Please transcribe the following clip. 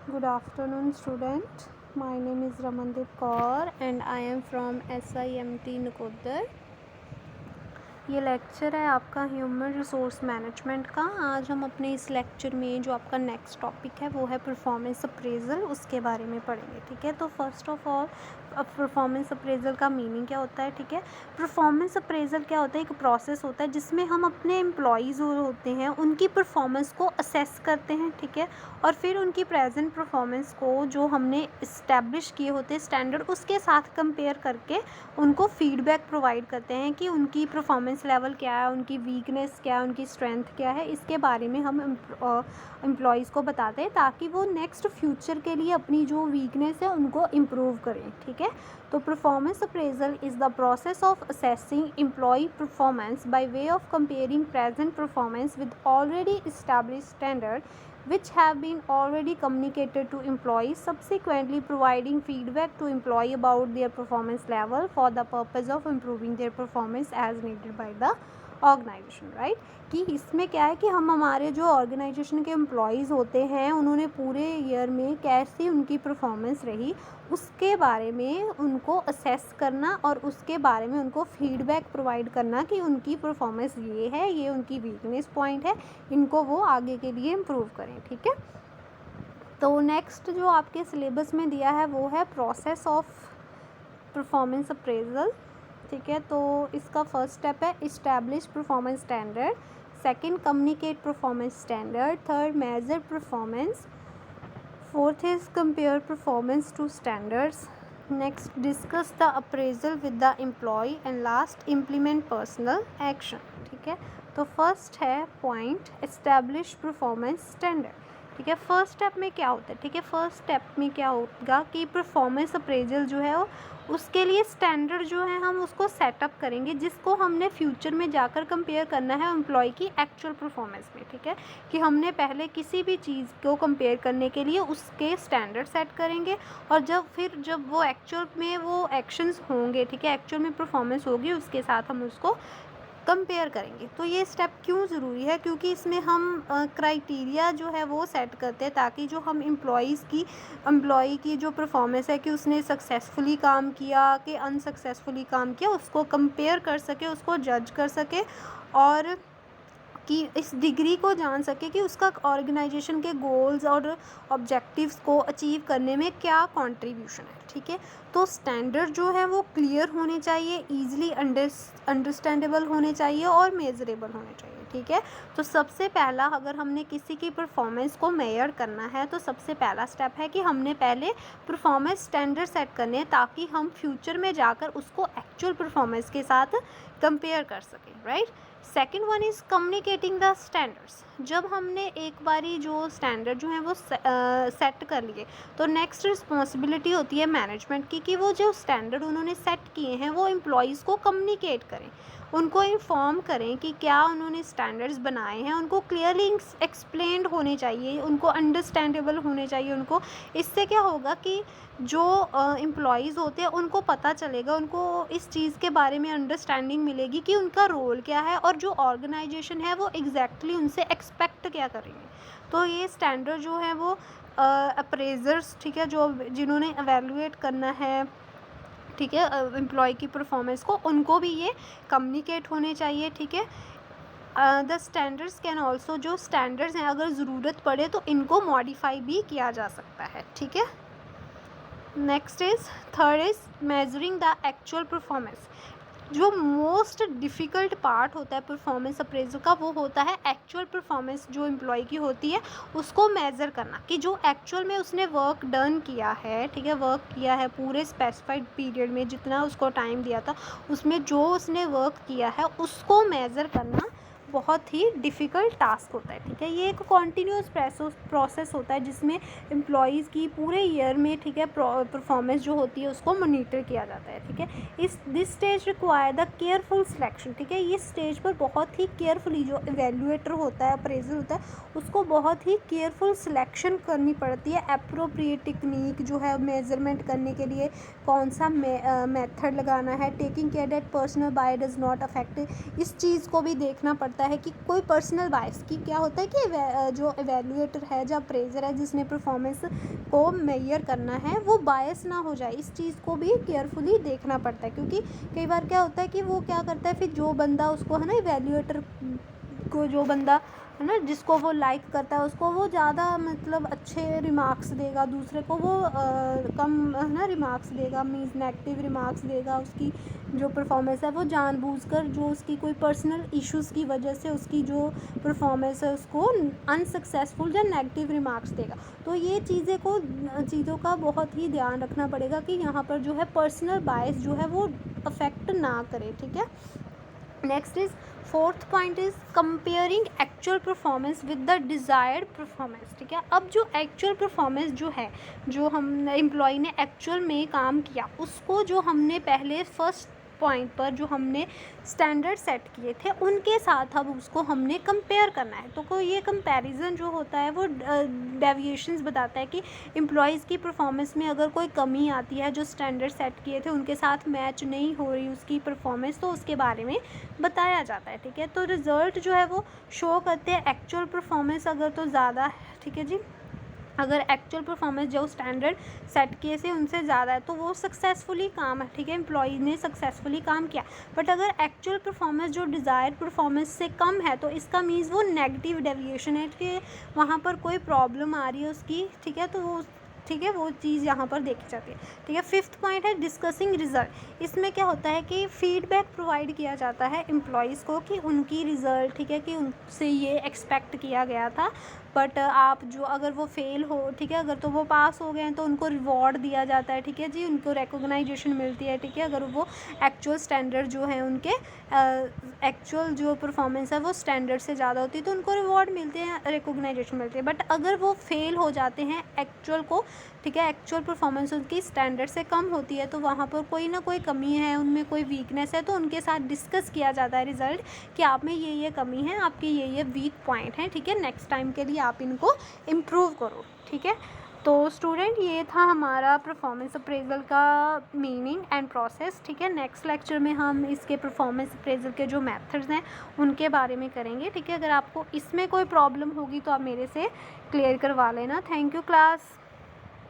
Good afternoon, student. My name is Ramandeep Kaur and I am from SIMT Nakodar. ये lecture है आपका human resource management का। आज हम अपने इस लेक्चर में जो आपका नेक्स्ट टॉपिक है वो है परफॉर्मेंस अप्रेजल, उसके बारे में पढ़ेंगे। ठीक है, तो first of all performance appraisal का मीनिंग क्या होता है। ठीक है, परफॉर्मेंस अप्रेजल क्या होता है, एक प्रोसेस होता है जिसमें हम अपने एम्प्लॉयज़ जो होते हैं उनकी परफॉर्मेंस को असेस करते हैं। ठीक है, और फिर उनकी प्रेजेंट परफॉर्मेंस को जो हमने इस्टेब्लिश किए होते हैं स्टैंडर्ड, उसके साथ कंपेयर करके उनको फीडबैक प्रोवाइड करते हैं कि उनकी परफॉर्मेंस लेवल क्या है, उनकी वीकनेस क्या है, उनकी स्ट्रेंथ क्या है। इसके बारे में हम एम्प्लॉयज़ को बताते हैं ताकि वो नेक्स्ट फ्यूचर के लिए अपनी जो वीकनेस है उनको इम्प्रूव करें। ठीक है, तो performance appraisal is the process of assessing employee performance by way of comparing present performance with already established standard which have been already communicated to employees, subsequently providing feedback to employee about their performance level for the purpose of improving their performance as needed by the organisation. Right, कि इसमें क्या है कि हम हमारे जो organisation के employees होते हैं उन्होंने पूरे ईयर में कैसी उनकी परफॉर्मेंस रही उसके बारे में उनको असेस करना और उसके बारे में उनको फीडबैक प्रोवाइड करना कि उनकी परफॉर्मेंस ये है, ये उनकी वीकनेस पॉइंट है, इनको वो आगे के लिए इम्प्रूव करें। ठीक है, तो नेक्स्ट जो आपके सिलेबस में दिया है वो है प्रोसेस ऑफ परफॉर्मेंस अप्रेजल। ठीक है, तो इसका फर्स्ट स्टेप है establish performance standard, second communicate performance standard, third measure performance, fourth is compare performance to standards, next discuss the appraisal with the employee and last implement personal action. ठीक है, तो first है point establish performance standard. ठीक है, first step में क्या होता है। ठीक है, फर्स्ट स्टेप में क्या होगा कि परफॉर्मेंस अप्रेजल जो है उसके लिए स्टैंडर्ड जो है हम उसको सेटअप करेंगे जिसको हमने फ्यूचर में जाकर कंपेयर करना है एम्प्लॉय की एक्चुअल परफॉर्मेंस में। ठीक है, कि हमने पहले किसी भी चीज़ को कंपेयर करने के लिए उसके स्टैंडर्ड सेट करेंगे और जब वो एक्चुअल में वो एक्शंस होंगे, ठीक है, एक्चुअल में परफॉर्मेंस होगी उसके साथ हम उसको कंपेयर करेंगे। तो ये स्टेप क्यों ज़रूरी है, क्योंकि इसमें हम क्राइटेरिया जो है वो सेट करते हैं ताकि जो हम एम्प्लॉय की जो परफॉर्मेंस है कि उसने सक्सेसफुली काम किया कि अनसक्सेसफुली काम किया उसको कंपेयर कर सके, उसको जज कर सके और कि इस डिग्री को जान सके कि उसका ऑर्गेनाइजेशन के गोल्स और ऑब्जेक्टिव्स को अचीव करने में क्या कंट्रीब्यूशन है। ठीक है, तो स्टैंडर्ड जो है वो क्लियर होने चाहिए, ईजिली अंडरस्टैंडेबल होने चाहिए और मेजरेबल होने चाहिए। ठीक है, तो सबसे पहला अगर हमने किसी की परफॉर्मेंस को मेजर करना है तो सबसे पहला स्टेप है कि हमने पहले परफॉर्मेंस स्टैंडर्ड सेट करने हैं ताकि हम फ्यूचर में जाकर उसको एक्चुअल परफॉर्मेंस के साथ कंपेयर कर सकें। Right, second one is communicating the standards. जब हमने एक बारी जो स्टैंडर्ड जो है वो सेट कर लिए तो नेक्स्ट रिस्पॉन्सिबिलिटी होती है मैनेजमेंट की कि वो जो स्टैंडर्ड उन्होंने सेट किए हैं वो एम्प्लॉयज़ को कम्युनिकेट करें, उनको इन्फॉर्म करें कि क्या उन्होंने स्टैंडर्ड्स बनाए हैं, उनको क्लियरली एक्सप्लेन्ड होने चाहिए, उनको अंडरस्टैंडेबल होने चाहिए उनको। इससे क्या होगा कि जो एम्प्लॉयज़ होते हैं उनको पता चलेगा, उनको इस चीज़ के बारे में अंडरस्टैंडिंग मिलेगी कि उनका रोल क्या है और जो ऑर्गेनाइजेशन है वो एग्जैक्टली उनसे एक्सपेक्ट क्या करेंगे। तो ये स्टैंडर्ड जो है वो अप्रेजर्स, ठीक है, जो जिन्होंने एवेलुएट करना है, ठीक है, एम्प्लॉय की परफॉर्मेंस को, उनको भी ये कम्युनिकेट होने चाहिए। ठीक है, द स्टैंडर्ड्स कैन ऑल्सो, जो स्टैंडर्ड्स हैं अगर ज़रूरत पड़े तो इनको मॉडिफाई भी किया जा सकता है। ठीक है, next is third is measuring the actual performance. जो मोस्ट डिफ़िकल्ट पार्ट होता है परफॉर्मेंस अप्रेजल का वो होता है एक्चुअल परफॉर्मेंस जो एम्प्लॉय की होती है उसको मेज़र करना कि जो एक्चुअल में उसने वर्क डन किया है, ठीक है, वर्क किया है पूरे स्पेसिफाइड पीरियड में जितना उसको टाइम दिया था उसमें जो उसने वर्क किया है उसको मेज़र करना बहुत ही डिफ़िकल्ट टास्क होता है। ठीक है, ये एक कॉन्टीन्यूस प्रोसेस होता है जिसमें एम्प्लॉयज़ की पूरे ईयर में, ठीक है, परफॉर्मेंस जो होती है उसको मॉनिटर किया जाता है। ठीक है, this stage require the careful selection. ठीक है, इस स्टेज पर बहुत ही केयरफुली जो इवेल्युएटर होता है, अप्रेजर होता है, उसको बहुत ही केयरफुल सिलेक्शन करनी पड़ती है। एप्रोप्रिएट टेक्निक जो है मेजरमेंट करने के लिए कौन सा मेथड लगाना है, taking care that personal by does not affect, इस चीज़ को भी देखना पड़ता होता है कि कोई पर्सनल बायस की क्या होता है कि जो एवेल्यूएटर है, जो अप्रेजर है, जिसने परफॉर्मेंस को मेजर करना है, वो बायस ना हो जाए। इस चीज़ को भी केयरफुली देखना पड़ता है, क्योंकि कई बार क्या होता है कि वो क्या करता है, फिर जो बंदा उसको है ना एवेल्यूएटर को, जो बंदा है ना जिसको वो लाइक करता है, उसको वो ज़्यादा मतलब अच्छे रिमार्क्स देगा, दूसरे को वो कम है ना रिमार्क्स देगा, मीन्स नेगेटिव रिमार्क्स देगा। उसकी जो परफॉर्मेंस है वो जानबूझकर, जो उसकी कोई पर्सनल इश्यूज़ की वजह से उसकी जो परफॉर्मेंस है उसको अनसक्सेसफुल या नेगेटिव रिमार्क्स देगा। तो ये चीज़ों का बहुत ही ध्यान रखना पड़ेगा कि यहाँ पर जो है पर्सनल बायस जो है वो अफेक्ट ना करे, ठीक है। Next is fourth point is comparing actual performance with the desired performance, ठीक है। अब जो एक्चुअल परफॉर्मेंस जो है, जो हम एम्प्लॉय ने एक्चुअल में काम किया, उसको जो हमने पहले फर्स्ट पॉइंट पर जो हमने स्टैंडर्ड सेट किए थे उनके साथ अब उसको हमने कंपेयर करना है। तो कोई ये कंपैरिजन जो होता है वो डेविएशंस बताता है कि एम्प्लॉयज़ की परफॉर्मेंस में अगर कोई कमी आती है, जो स्टैंडर्ड सेट किए थे उनके साथ मैच नहीं हो रही उसकी परफॉर्मेंस, तो उसके बारे में बताया जाता है, ठीक है। तो रिज़ल्ट जो है वो शो करते हैं एक्चुअल परफॉर्मेंस अगर तो ज़्यादा है, ठीक है जी। अगर एक्चुअल परफॉर्मेंस जो स्टैंडर्ड सेट किए से उनसे ज़्यादा है तो वो सक्सेसफुली काम है, ठीक है, एम्प्लॉय ने सक्सेसफुली काम किया। बट अगर एक्चुअल परफॉर्मेंस जो डिज़ायर्ड परफॉर्मेंस से कम है तो इसका मीन्स वो नेगेटिव डेविएशन है कि वहाँ पर कोई प्रॉब्लम आ रही है उसकी, ठीक है। तो वो ठीक है, वो चीज़ यहाँ पर देखी जाती है, ठीक है। फिफ्थ पॉइंट है डिस्कसिंग रिजल्ट। इसमें क्या होता है कि फीडबैक प्रोवाइड किया जाता है एम्प्लॉयज़ को कि उनकी रिज़ल्ट, ठीक है, कि उनसे ये एक्सपेक्ट किया गया था, बट आप जो अगर वो फेल हो, ठीक है, अगर तो वो पास हो गए हैं तो उनको रिवॉर्ड दिया जाता है, ठीक है जी, उनको रिकॉग्नाइजेशन मिलती है, ठीक है। अगर वो एक्चुअल स्टैंडर्ड जो है उनके एक्चुअल जो परफॉर्मेंस है वो स्टैंडर्ड से ज़्यादा होती है तो उनको रिवॉर्ड मिलते हैं, रिकॉग्नाइजेशन मिलती है। बट अगर वो फेल हो जाते हैं एक्चुअल को, ठीक है, एक्चुअल परफॉर्मेंस उनकी स्टैंडर्ड से कम होती है तो वहाँ पर कोई ना कोई कमी है, उनमें कोई वीकनेस है, तो उनके साथ डिस्कस किया जाता है रिज़ल्ट कि आप में ये कमी है, आपके ये वीक पॉइंट हैं, ठीक है, नेक्स्ट टाइम के लिए आप इनको इम्प्रूव करो, ठीक है। तो स्टूडेंट ये था हमारा परफॉर्मेंस अप्रेजल का मीनिंग एंड प्रोसेस, ठीक है। नेक्स्ट लेक्चर में हम इसके परफॉर्मेंस अप्रेजल के जो मेथड्स हैं उनके बारे में करेंगे, ठीक है। अगर आपको इसमें कोई प्रॉब्लम होगी तो आप मेरे से क्लियर करवा लेना। Thank you class.